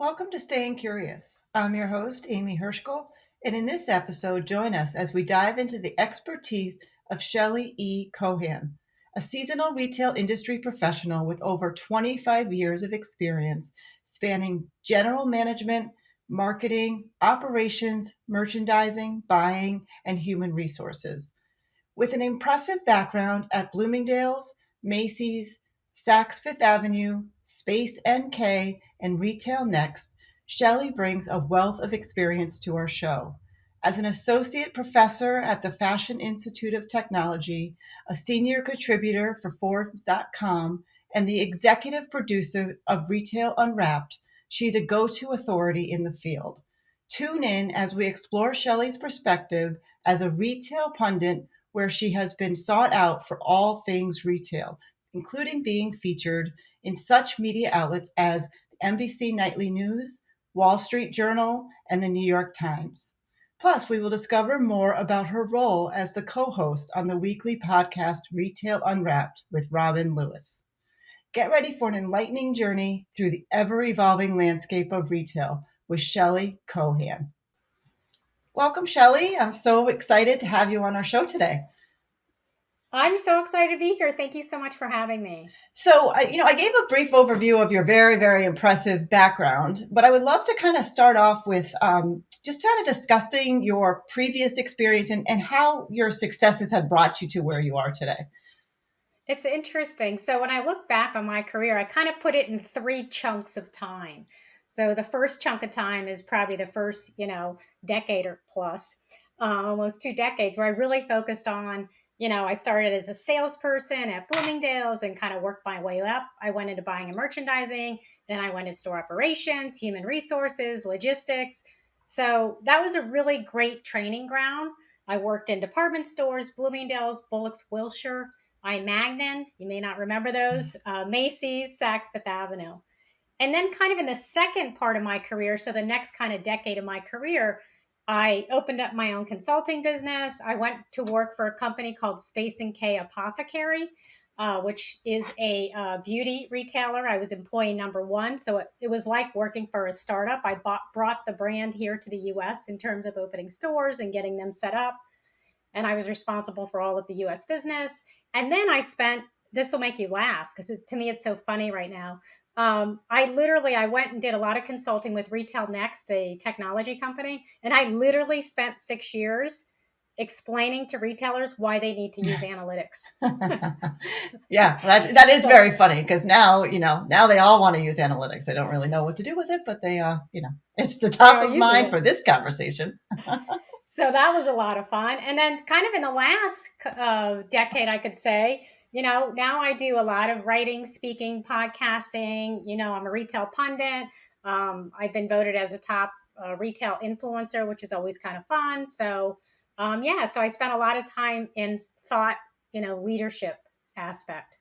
Welcome to Staying Curious. I'm your host, Amy Hirschkel, and in this episode, join us as we dive into the expertise of Shelly E. Kohan, a seasonal retail industry professional with over 25 years of experience spanning general management, marketing, operations, merchandising, buying, and human resources. With an impressive background at Bloomingdale's, Macy's, Saks Fifth Avenue, Space NK, and Retail Next, Shelley brings a wealth of experience to our show. As an associate professor at the Fashion Institute of Technology, a senior contributor for Forbes.com, and the executive producer of Retail Unwrapped, she's a go to authority in the field. Tune in as we explore Shelley's perspective as a retail pundit where she has been sought out for all things retail, including being featured in such media outlets as NBC Nightly News, Wall Street Journal, and the New York Times. Plus, we will discover more about her role as the co host on the weekly podcast Retail Unwrapped with Robin Lewis. Get ready for an enlightening journey through the ever evolving landscape of retail with Shelley Kohan. Welcome, Shelley. I'm so excited to have you on our show today. I'm so excited to be here. Thank you so much for having me. So, I gave a brief overview of your very, very impressive background, but I would love to kind of start off with just kind of discussing your previous experience and how your successes have brought you to where you are today. It's interesting. So when I look back on my career, I kind of put it in three chunks of time. So the first chunk of time is probably the first, decade or plus, almost 2 decades, where I really focused on, I started as a salesperson at Bloomingdale's and kind of worked my way up. I went into buying and merchandising. Then I went into store operations, human resources, logistics. So that was a really great training ground. I worked in department stores, Bloomingdale's, Bullock's, Wilshire, I Magnin, you may not remember those, Macy's, Saks Fifth Avenue. And then kind of in the second part of my career, so the next kind of decade of my career, I opened up my own consulting business. I went to work for a company called Space NK Apothecary, which is a beauty retailer. I was employee number one. So it was like working for a startup. I brought the brand here to the US in terms of opening stores and getting them set up. And I was responsible for all of the US business. And then this will make you laugh because to me, it's so funny right now. I went and did a lot of consulting with Retail Next, a technology company. And I literally spent 6 years explaining to retailers why they need to use analytics. Yeah, that is very funny because now they all want to use analytics. They don't really know what to do with it, but it's the They top are of using mind it. for this conversation. So that was a lot of fun. And then, kind of in the last decade, I could say, now I do a lot of writing, speaking, podcasting. I'm a retail pundit. I've been voted as a top retail influencer, which is always kind of fun. So, so I spent a lot of time in thought, leadership aspect.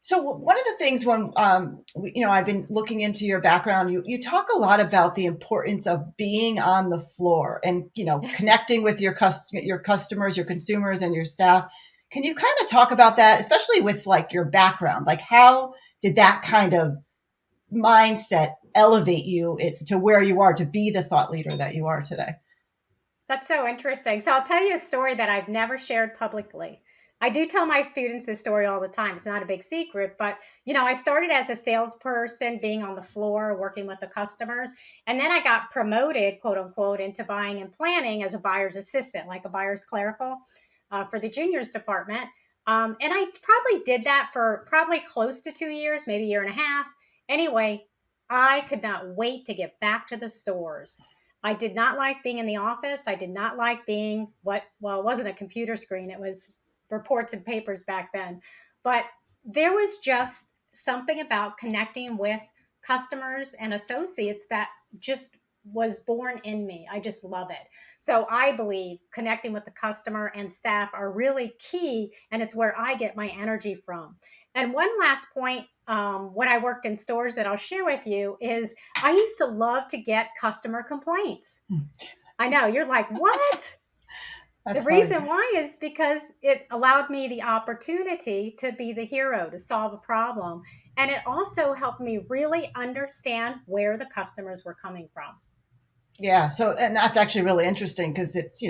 So one of the things when I've been looking into your background, you talk a lot about the importance of being on the floor and connecting with your customers, your consumers, and your staff. Can you kind of talk about that, especially with like your background? Like how did that kind of mindset elevate you to where you are to be the thought leader that you are today? That's so interesting. So I'll tell you a story that I've never shared publicly. I do tell my students this story all the time. It's not a big secret, but I started as a salesperson, being on the floor, working with the customers. And then I got promoted, quote unquote, into buying and planning as a buyer's assistant, like a buyer's clerical for the juniors department. And I probably did that for probably close to 2 years, maybe a year and a half. Anyway, I could not wait to get back to the stores. I did not like being in the office. I did not like being it wasn't a computer screen. It was reports and papers back then. But there was just something about connecting with customers and associates that just was born in me. I just love it. So I believe connecting with the customer and staff are really key, and it's where I get my energy from. And one last point, when I worked in stores that I'll share with you is I used to love to get customer complaints. I know you're like, what? The That's funny. reason why is because it allowed me the opportunity to be the hero, to solve a problem. And it also helped me really understand where the customers were coming from. Yeah. So, and that's actually really interesting because it's,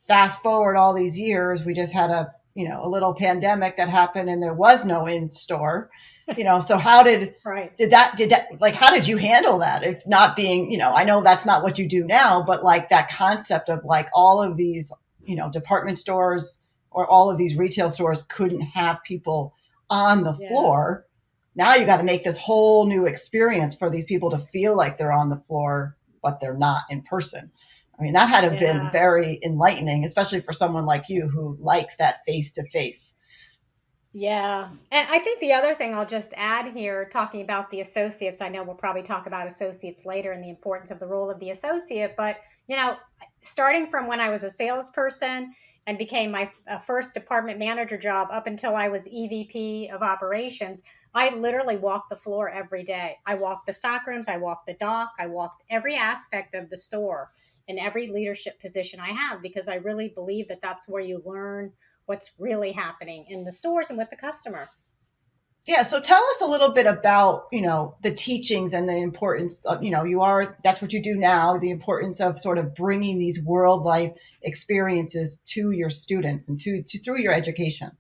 fast forward all these years, we just had a little pandemic that happened and there was no in store. So how did Right. like how did you handle that? If not being, I know that's not what you do now, but like that concept of like all of these, department stores or all of these retail stores couldn't have people on the Yeah. floor. Now you got to make this whole new experience for these people to feel like they're on the floor, but they're not in person. I mean, that had to have been Yeah. very enlightening, especially for someone like you who likes that face to face. Yeah. And I think the other thing I'll just add here, talking about the associates, I know we'll probably talk about associates later and the importance of the role of the associate, but, starting from when I was a salesperson and became my first department manager job up until I was EVP of operations, I literally walked the floor every day. I walked the stock rooms, I walked the dock, I walked every aspect of the store in every leadership position I have because I really believe that that's where you learn what's really happening in the stores and with the customer. Yeah, so tell us a little bit about, the teachings and the importance of, that's what you do now, the importance of sort of bringing these world life experiences to your students and to through your education.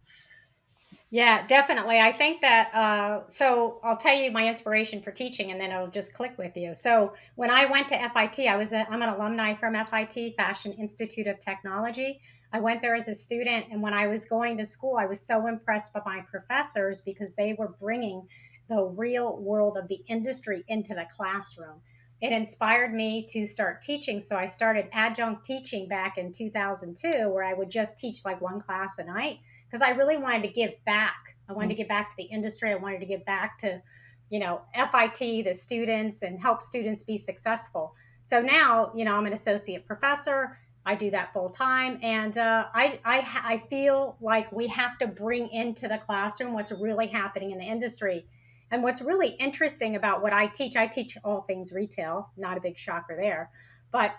Yeah, definitely. I think that, so I'll tell you my inspiration for teaching and then it'll just click with you. So when I went to FIT, I'm an alumni from FIT, Fashion Institute of Technology. I went there as a student. And when I was going to school, I was so impressed by my professors because they were bringing the real world of the industry into the classroom. It inspired me to start teaching. So I started adjunct teaching back in 2002, where I would just teach like one class a night because I really wanted to give back. I wanted to give back to the industry. I wanted to give back to, FIT, the students, and help students be successful. So now, I'm an associate professor. I do that full time, and I feel like we have to bring into the classroom what's really happening in the industry. And what's really interesting about what I teach all things retail. Not a big shocker there. But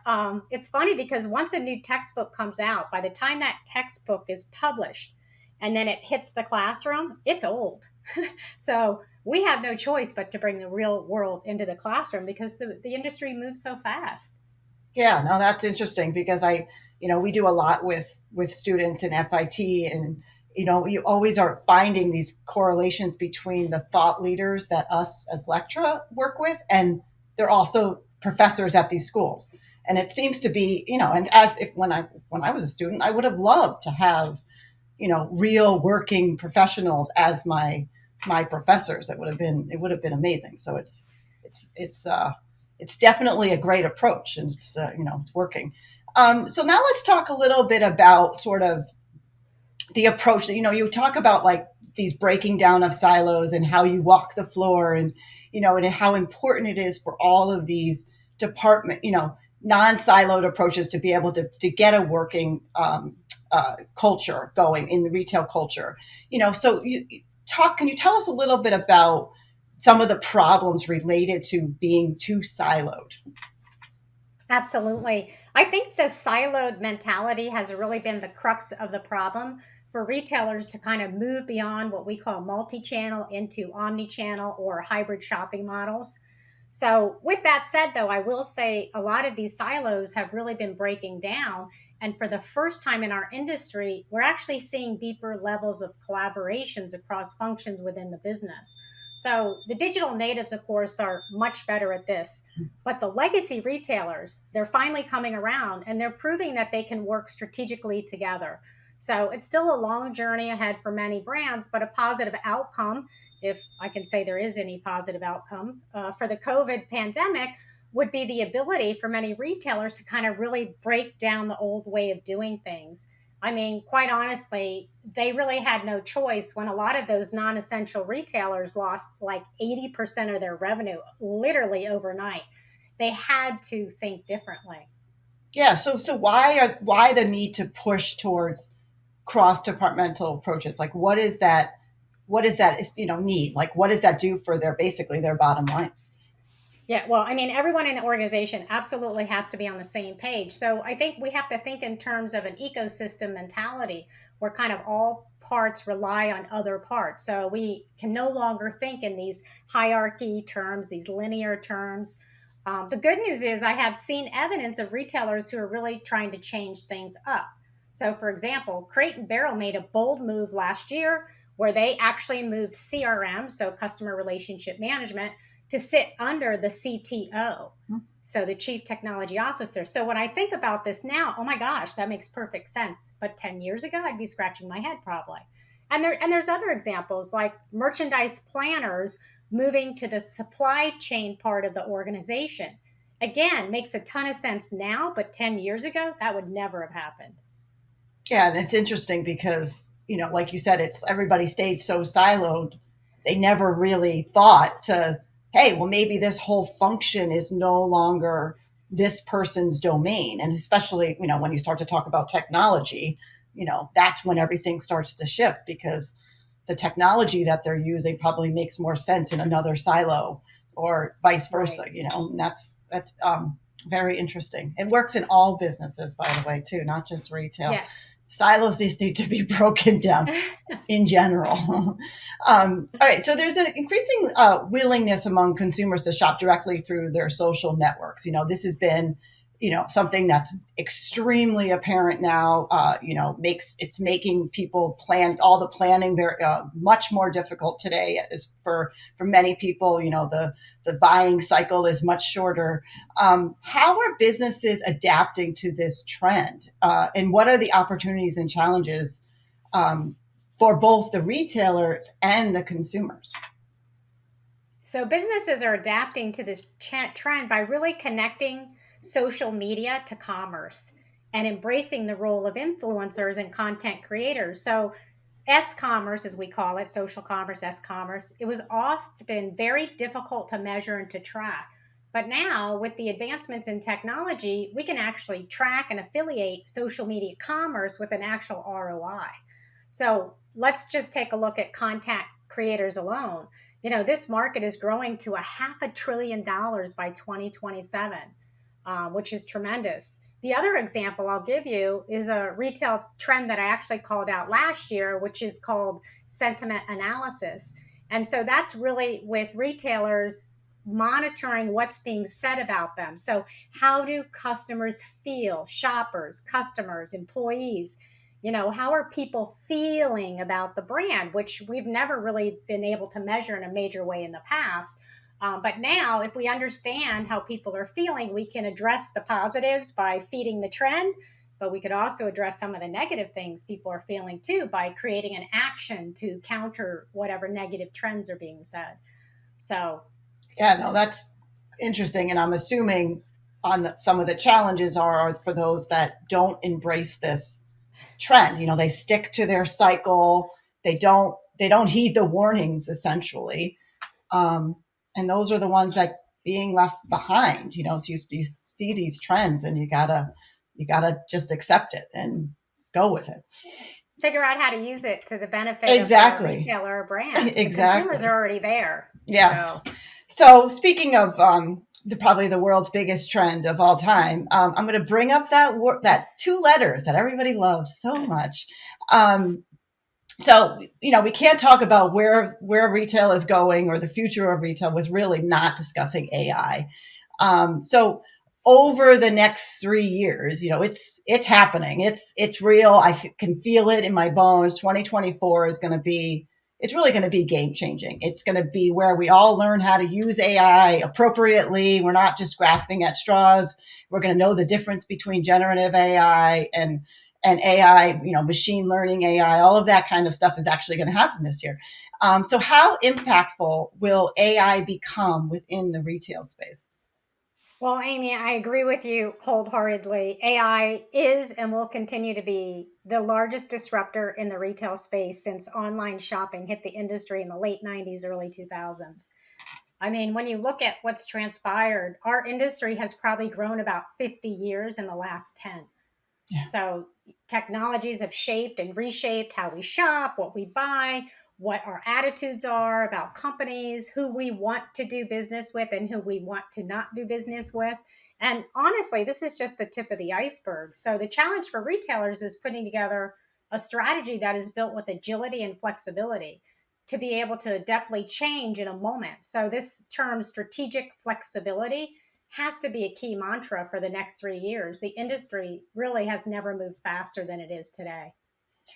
it's funny because once a new textbook comes out, by the time that textbook is published, and then it hits the classroom, it's old. So we have no choice but to bring the real world into the classroom because the industry moves so fast. Yeah, no, that's interesting because we do a lot with students in FIT, and you always are finding these correlations between the thought leaders that us as lectura work with, and they're also professors at these schools. And it seems to be, and as if when I was a student, I would have loved to have, real working professionals as my professors. It would have been amazing. So it's definitely a great approach, and it's working. So now let's talk a little bit about sort of the approach that you talk about, like these breaking down of silos and how you walk the floor, and and how important it is for all of these department non-siloed approaches to be able to get a working culture going in the retail culture. So can you tell us a little bit about some of the problems related to being too siloed? Absolutely. I think the siloed mentality has really been the crux of the problem for retailers to kind of move beyond what we call multi channel into omni channel or hybrid shopping models. So, with that said, though, I will say a lot of these silos have really been breaking down. And for the first time in our industry, we're actually seeing deeper levels of collaborations across functions within the business. So, the digital natives, of course, are much better at this. But the legacy retailers, they're finally coming around and they're proving that they can work strategically together. So it's still a long journey ahead for many brands, but a positive outcome, if I can say there is any positive outcome for the COVID pandemic, would be the ability for many retailers to kind of really break down the old way of doing things. I mean, quite honestly, they really had no choice when a lot of those non essential retailers lost like 80% of their revenue literally overnight. They had to think differently. Yeah. So why the need to push towards cross departmental approaches? Like, what is that need? Like, what does that do for their basically their bottom line? Yeah, well, I mean, everyone in the organization absolutely has to be on the same page. So I think we have to think in terms of an ecosystem mentality where kind of all parts rely on other parts. So we can no longer think in these hierarchy terms, these linear terms. The good news is I have seen evidence of retailers who are really trying to change things up. So, for example, Crate and Barrel made a bold move last year where they actually moved CRM, so customer relationship management, to sit under the CTO, so the chief technology officer. So when I think about this now, oh my gosh, that makes perfect sense. But 10 years ago, I'd be scratching my head probably. And there's other examples like merchandise planners moving to the supply chain part of the organization. Again, makes a ton of sense now, but 10 years ago, that would never have happened. Yeah, and it's interesting because, like you said, it's everybody stayed so siloed. They never really thought to, hey, well, maybe this whole function is no longer this person's domain. And especially, when you start to talk about technology, that's when everything starts to shift because the technology that they're using probably makes more sense in another silo or vice versa, Right. and that's very interesting. It works in all businesses, by the way, too, not just retail. Yes. Silos these need to be broken down in general. All right, so there's an increasing willingness among consumers to shop directly through their social networks. This has been, something that's extremely apparent now. Makes it's making people plan all the planning very much more difficult today. Is for many people, the buying cycle is much shorter. How are businesses adapting to this trend, and what are the opportunities and challenges um, for both the retailers and the consumers? So businesses are adapting to this trend by really connecting social media to commerce and embracing the role of influencers and content creators. So S commerce, as we call it, social commerce, S commerce, it was often very difficult to measure and to track. But now, with the advancements in technology, we can actually track and affiliate social media commerce with an actual ROI. So let's just take a look at content creators alone. This market is growing to $500 billion by 2027, which is tremendous. The other example I'll give you is a retail trend that I actually called out last year, which is called sentiment analysis. And so that's really with retailers monitoring what's being said about them. So, how do customers feel? Shoppers, customers, employees, how are people feeling about the brand, which we've never really been able to measure in a major way in the past. But now, if we understand how people are feeling, we can address the positives by feeding the trend, but we could also address some of the negative things people are feeling too by creating an action to counter whatever negative trends are being said. So, Yeah, no, that's interesting, and I'm assuming some of the challenges are for those that don't embrace this trend. They stick to their cycle. They don't heed the warnings essentially, um, and those are the ones that being left behind. So you see these trends, and you gotta just accept it and go with it. figure out how to use it to the benefit of the Exactly. retailer or brand. The consumers are Exactly. already there. Yes. So, So speaking of probably the world's biggest trend of all time, I'm going to bring up that two letters that everybody loves so much. Um, so we can't talk about where retail is going or the future of retail with really not discussing AI. So over the next 3 years, it's happening. It's real. Can feel it in my bones. 2024 is going to be. It's really going to be game changing. It's going to be where we all learn how to use AI appropriately. We're not just grasping at straws. We're going to know the difference between generative AI and AI, machine learning AI, all of that kind of stuff is actually going to happen this year. So how impactful will AI become within the retail space? well, Amy, I agree with you wholeheartedly. AI is and will continue to be the largest disruptor in the retail space since online shopping hit the industry in the late 90s, early 2000s. I mean, when you look at what's transpired, our industry has probably grown about 50 years in the last 10. Yeah. So technologies have shaped and reshaped how we shop, what we buy, what our attitudes are about companies, who we want to do business with and who we want to not do business with. And honestly, this is just the tip of the iceberg. So the challenge for retailers is putting together a strategy that is built with agility and flexibility to be able to adeptly change in a moment. So this term strategic flexibility has to be a key mantra for the next 3 years. The industry really has never moved faster than it is today.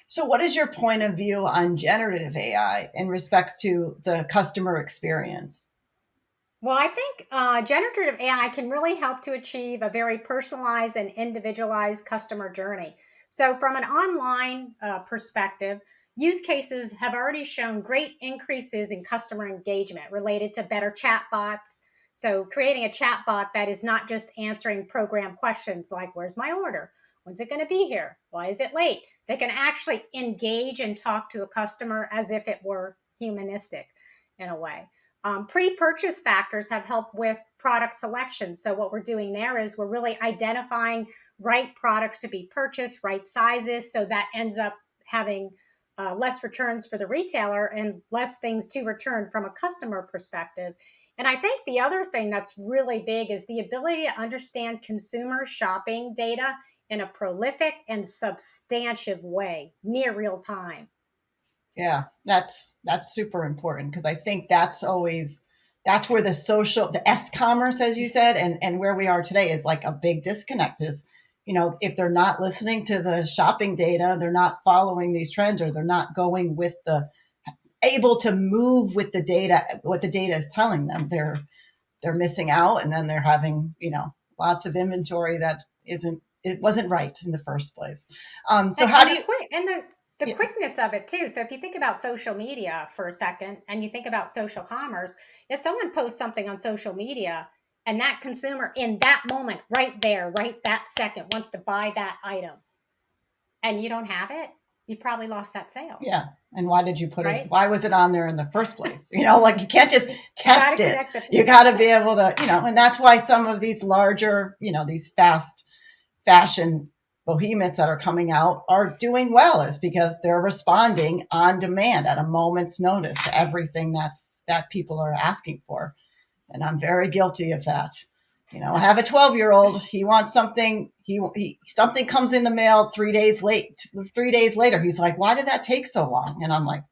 So, what is your point of view on generative AI in respect to the customer experience? Well, I think generative AI can really help to achieve a very personalized and individualized customer journey. So, from an online perspective, use cases have already shown great increases in customer engagement related to better chatbots. So, creating a chatbot that is not just answering program questions like, where's my order? When's it going to be here? Why is it late? They can actually engage and talk to a customer as if it were humanistic in a way. Pre-purchase factors have helped with product selection. So what we're doing there is we're really identifying right products to be purchased, right sizes. So that ends up having less returns for the retailer and less things to return from a customer perspective. And I think the other thing that's really big is the ability to understand consumer shopping data in a prolific and substantive way, near real time. Yeah, that's super important because I think that's where the S commerce, as you said, and where we are today is like a big disconnect. Is if they're not listening to the shopping data, they're not following these trends, or they're not going with the able to move with the data, what the data is telling them. They're missing out, and then they're having lots of inventory that it wasn't right in the first place. So and, how and do the you? quick and the Yeah, quickness of it too. So if you think about social media for a second and you think about social commerce, if someone posts something on social media and that consumer in that moment right there right that second wants to buy that item and you don't have it, you probably lost that sale, yeah. And why did you put it? right? Why was it on there in the first place? Like you can't just You got to test it. connect the You got to be able to, and that's why some of these larger, these fast fashion behemoths that are coming out are doing well, is because they're responding on demand at a moment's notice to everything that people are asking for. And I'm very guilty of that. I have a 12-year-old. He wants something. Something comes in the mail 3 days late. 3 days later, he's like, "Why did that take so long?" And I'm like,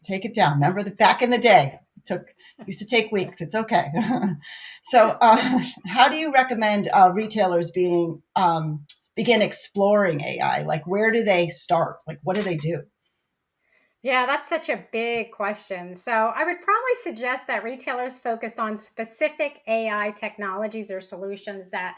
"Take it down. Remember that back in the day, it used to take weeks. It's okay." So, how do you recommend retailers begin exploring AI? Like, where do they start? Like, what do they do? Yeah, that's such a big question. So I would probably suggest that retailers focus on specific AI technologies or solutions that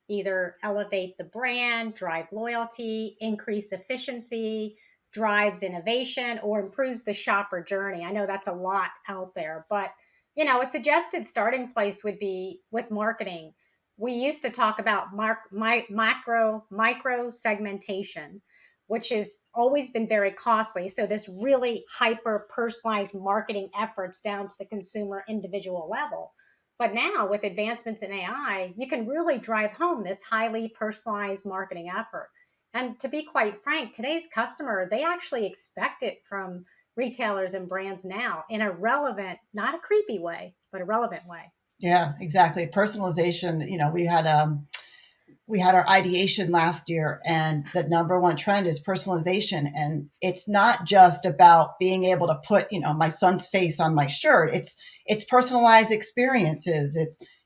either elevate the brand, drive loyalty, increase efficiency, drives innovation, or improves the shopper journey. I know that's a lot out there, but a suggested starting place would be with marketing. We used to talk about micro segmentation, which has always been very costly. So this really hyper personalized marketing efforts down to the consumer individual level. But now with advancements in AI, you can really drive home this highly personalized marketing effort. And to be quite frank, today's customer, they actually expect it from retailers and brands now in a relevant, not a creepy way, but a relevant way. Yeah, exactly. Personalization. We had our ideation last year, and the number one trend is personalization. And it's not just about being able to put my son's face on my shirt. It's personalized experiences.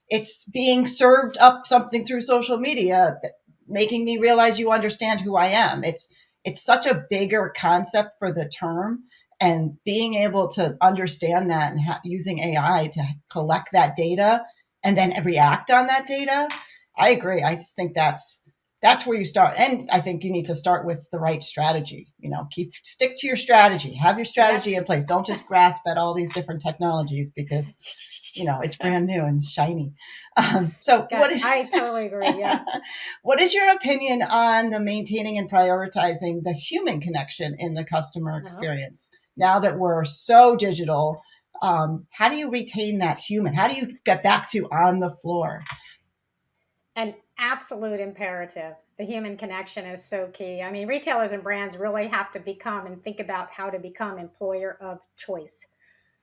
It's being served up something through social media, making me realize you understand who I am. It's such a bigger concept for the term, and being able to understand that and using AI to collect that data and then react on that data. I agree. I just think that's where you start. And I think you need to start with the right strategy. Stick to your strategy. Have your Yep. strategy in place. Don't just grasp at all these different technologies because it's brand new and shiny. So I totally agree. Yeah. what is your opinion on the maintaining and prioritizing the human connection in the customer No. experience? Now that we're so digital, how do you retain that human? How do you get back to on the floor? An absolute imperative. The human connection is so key. I mean, retailers and brands really have to become and think about how to become employer of choice.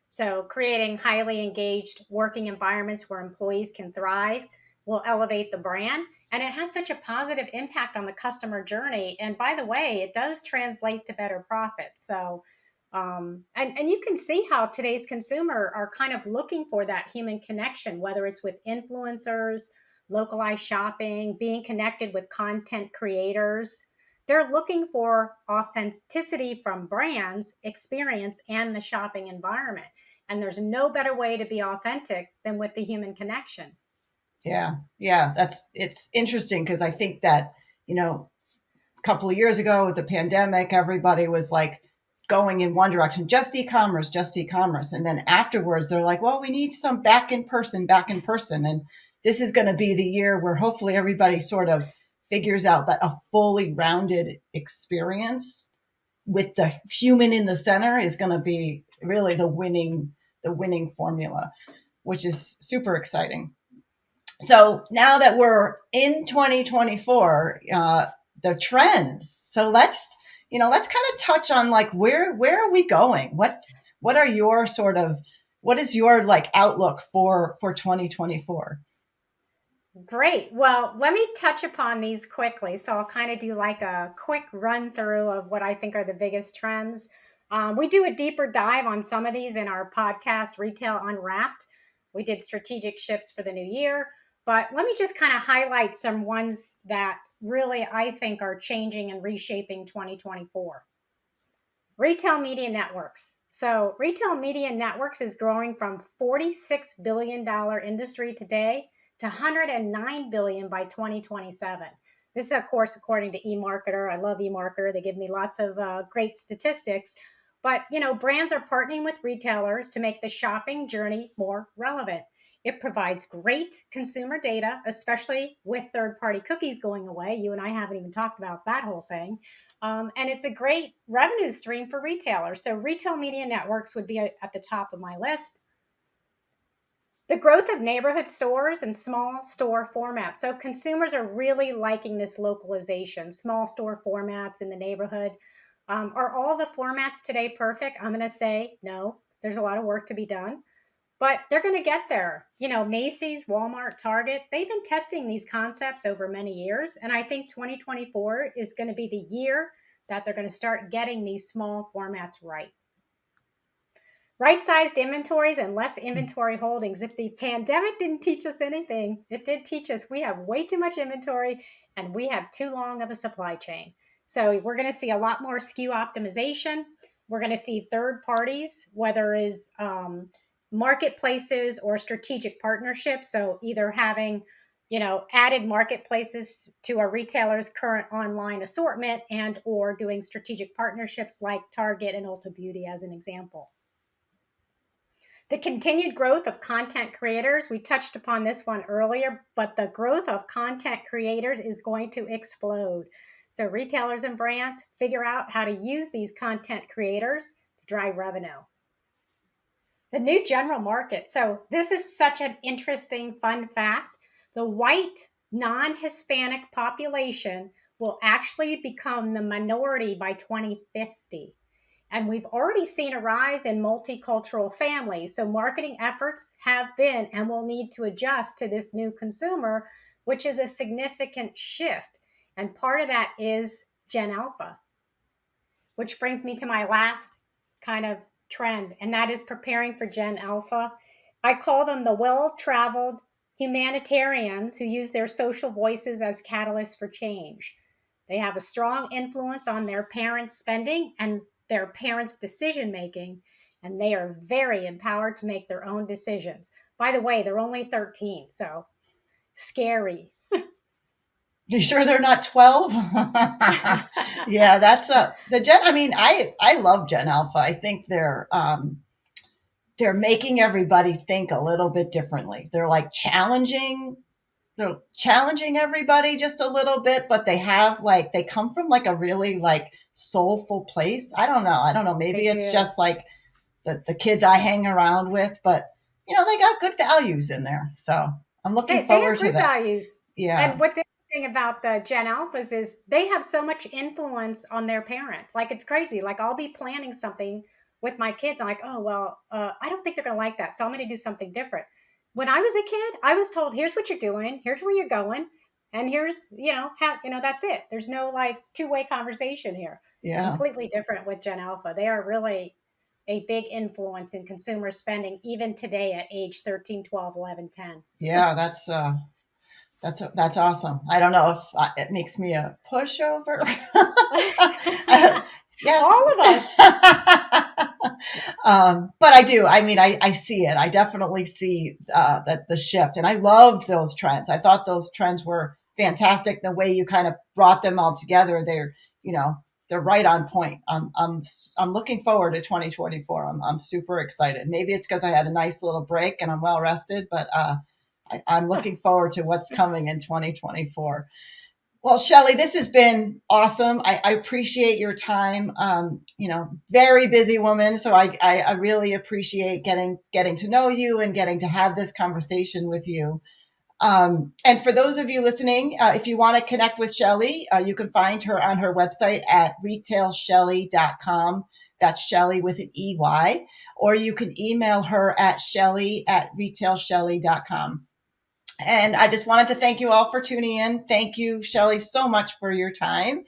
So, creating highly engaged working environments where employees can thrive will elevate the brand. And it has such a positive impact on the customer journey. And by the way, it does translate to better profits. So, and you can see how today's consumer are kind of looking for that human connection, whether it's with influencers, localized shopping, being connected with content creators. They're looking for authenticity from brands, experience, and the shopping environment. And there's no better way to be authentic than with the human connection. Yeah, yeah, it's interesting because I think that, you know, a couple of years ago with the pandemic, everybody was like going in one direction, just e-commerce, just e-commerce. And then afterwards, they're like, well, we need some back in person. And this is going to be the year where hopefully everybody sort of figures out that a fully rounded experience with the human in the center is going to be really the winning formula, which is super exciting. So now that we're in 2024, the trends. So let's kind of touch on like where are we going? What are your sort of what is your like outlook for 2024? Great. Well, let me touch upon these quickly. So I'll kind of do like a quick run through of what I think are the biggest trends. We do a deeper dive on some of these in our podcast, Retail Unwrapped. We did strategic shifts for the new year, but let me just kind of highlight some ones that really I think are changing and reshaping 2024. Retail media networks. So, retail media networks is growing from $46 billion industry today to 109 billion by 2027. This is, of course, according to eMarketer. I love eMarketer. They give me lots of great statistics. But, brands are partnering with retailers to make the shopping journey more relevant. It provides great consumer data, especially with third party cookies going away. You and I haven't even talked about that whole thing. And it's a great revenue stream for retailers. So, retail media networks would be at the top of my list. The growth of neighborhood stores and small store formats. So, consumers are really liking this localization, small store formats in the neighborhood. Are all the formats today perfect? I'm going to say no. There's a lot of work to be done, but they're going to get there. Macy's, Walmart, Target, they've been testing these concepts over many years. And I think 2024 is going to be the year that they're going to start getting these small formats right. Right sized inventories and less inventory holdings. If the pandemic didn't teach us anything, it did teach us we have way too much inventory and we have too long of a supply chain. So we're going to see a lot more SKU optimization. We're going to see third parties, whether it's marketplaces or strategic partnerships. So either having added marketplaces to a retailer's current online assortment and or doing strategic partnerships like Target and Ulta Beauty as an example. The continued growth of content creators, we touched upon this one earlier, but the growth of content creators is going to explode. So retailers and brands figure out how to use these content creators to drive revenue. The new general market. So this is such an interesting fun fact. The white non-Hispanic population will actually become the minority by 2050. And we've already seen a rise in multicultural families. So marketing efforts have been and will need to adjust to this new consumer, which is a significant shift. And part of that is Gen Alpha, which brings me to my last kind of trend, and that is preparing for Gen Alpha. I call them the well traveled humanitarians who use their social voices as catalysts for change. They have a strong influence on their parents' spending and their parents' decision making, and they are very empowered to make their own decisions. By the way, they're only 13, so scary. You sure they're not 12? Yeah, that's the Gen. I mean, I love Gen Alpha. I think they're making everybody think a little bit differently. They're challenging everybody just a little bit, but they come from like a really like soulful place. I don't know. They Maybe it's do. just like the kids I hang around with, but they got good values in there. So I'm looking They have forward to great that. values. Yeah. And what's interesting about the Gen Alphas is they have so much influence on their parents. Like it's crazy. Like I'll be planning something with my kids. I'm like, oh well, I don't think they're going to like that, so I'm going to do something different. When I was a kid, I was told, here's what you're doing, here's where you're going, and here's how that's it. There's no like two-way conversation here. Yeah. Completely different with Gen Alpha. They are really a big influence in consumer spending even today at age 13, 12, 11, 10. Yeah. That's awesome. I don't know if it makes me a pushover. Yes. All of us. But I do. I mean, I see it. I definitely see that the shift, and I loved those trends. I thought those trends were fantastic. The way you kind of brought them all together, you know, they're right on point. I'm looking forward to 2024. I'm super excited. Maybe it's because I had a nice little break and I'm well rested, but I'm looking forward to what's coming in 2024. Well, Shelly, this has been awesome. I appreciate your time. Very busy woman, so I really appreciate getting to know you and getting to have this conversation with you. And for those of you listening, if you want to connect with Shelly, you can find her on her website at retailshelly.com. That's Shelly with an EY, or you can email her at shelly@retailshelly.com. And I just wanted to thank you all for tuning in. Thank you, Shelly, so much for your time.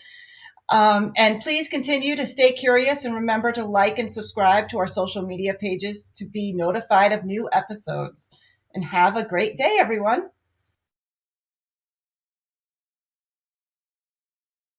And please continue to stay curious and remember to like and subscribe to our social media pages to be notified of new episodes. And have a great day, everyone.